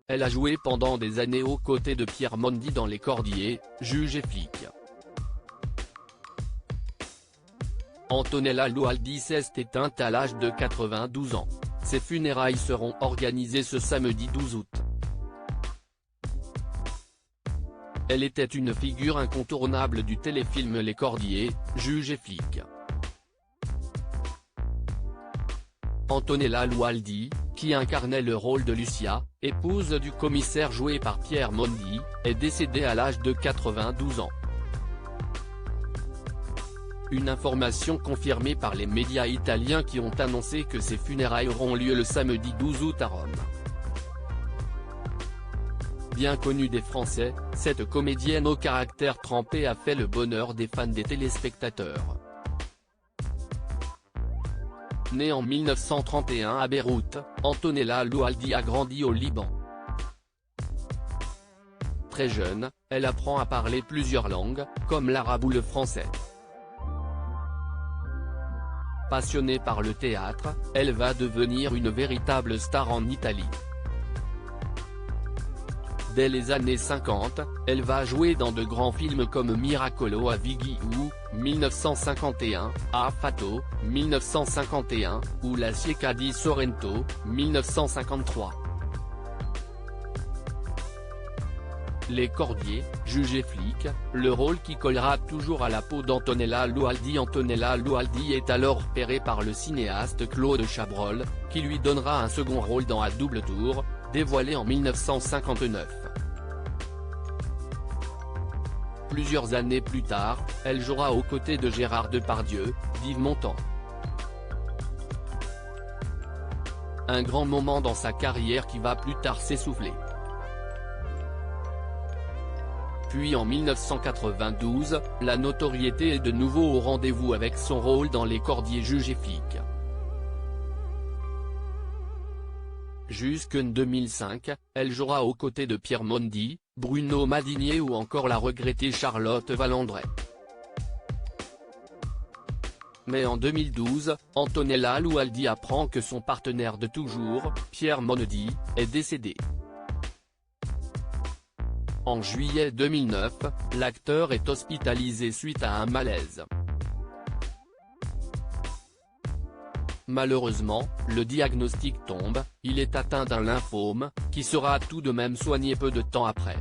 elle a joué pendant des années aux côtés de Pierre Mondy dans Les Cordiers, Juge et flic. Antonella Loaldi s'est éteinte à l'âge de 92 ans. Ses funérailles seront organisées ce samedi 12 août. Elle était une figure incontournable du téléfilm Les Cordiers, Juge et flic. Antonella Loaldi, qui incarnait le rôle de Lucia, épouse du commissaire joué par Pierre Mondy, est décédée à l'âge de 92 ans. Une information confirmée par les médias italiens qui ont annoncé que ses funérailles auront lieu le samedi 12 août à Rome. Bien connue des Français, cette comédienne au caractère trempé a fait le bonheur des fans des téléspectateurs. Née en 1931 à Beyrouth, Antonella Loaldi a grandi au Liban. Très jeune, elle apprend à parler plusieurs langues, comme l'arabe ou le français. Passionnée par le théâtre, elle va devenir une véritable star en Italie. Dès les années 50, elle va jouer dans de grands films comme Miracolo a Vighi ou, 1951, Affatto, 1951, ou La Cieca di Sorrento, 1953. Les Cordiers, Juge et flic, le rôle qui collera toujours à la peau d'Antonella Loaldi. Antonella Loaldi est alors repérée par le cinéaste Claude Chabrol, qui lui donnera un second rôle dans À double tour, dévoilé en 1959. Plusieurs années plus tard, elle jouera aux côtés de Gérard Depardieu, d'Yves Montand. Un grand moment dans sa carrière qui va plus tard s'essouffler. Puis en 1992, la notoriété est de nouveau au rendez-vous avec son rôle dans Les Cordiers Juge et flic. Jusqu'en 2005, elle jouera aux côtés de Pierre Mondy, Bruno Madinier ou encore la regrettée Charlotte Valandrey. Mais en 2012, Antonella Loaldi apprend que son partenaire de toujours, Pierre Mondy, est décédé. En juillet 2009, l'acteur est hospitalisé suite à un malaise. Malheureusement, le diagnostic tombe, il est atteint d'un lymphome, qui sera tout de même soigné peu de temps après.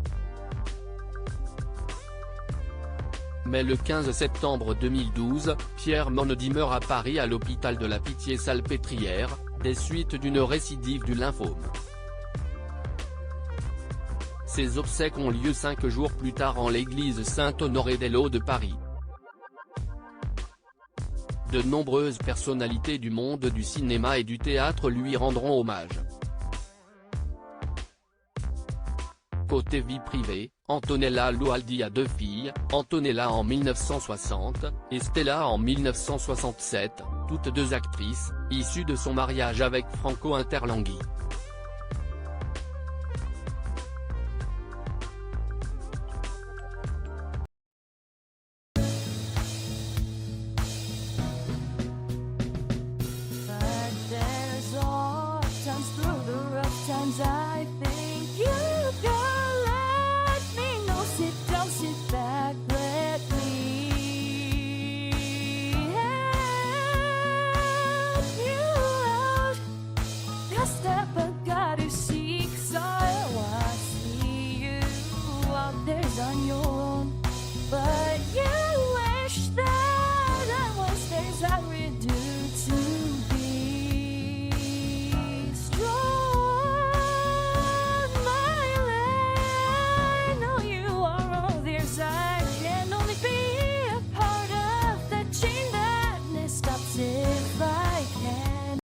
Mais le 15 septembre 2012, Pierre Mondy meurt à Paris à l'hôpital de la Pitié-Salpêtrière, des suites d'une récidive du lymphome. Ses obsèques ont lieu 5 jours plus tard en l'église Saint-Honoré-des-Laux de Paris. De nombreuses personnalités du monde du cinéma et du théâtre lui rendront hommage. Côté vie privée, Antonella Loaldi a 2 filles, Antonella en 1960, et Stella en 1967, toutes 2 actrices, issues de son mariage avec Franco Interlenghi.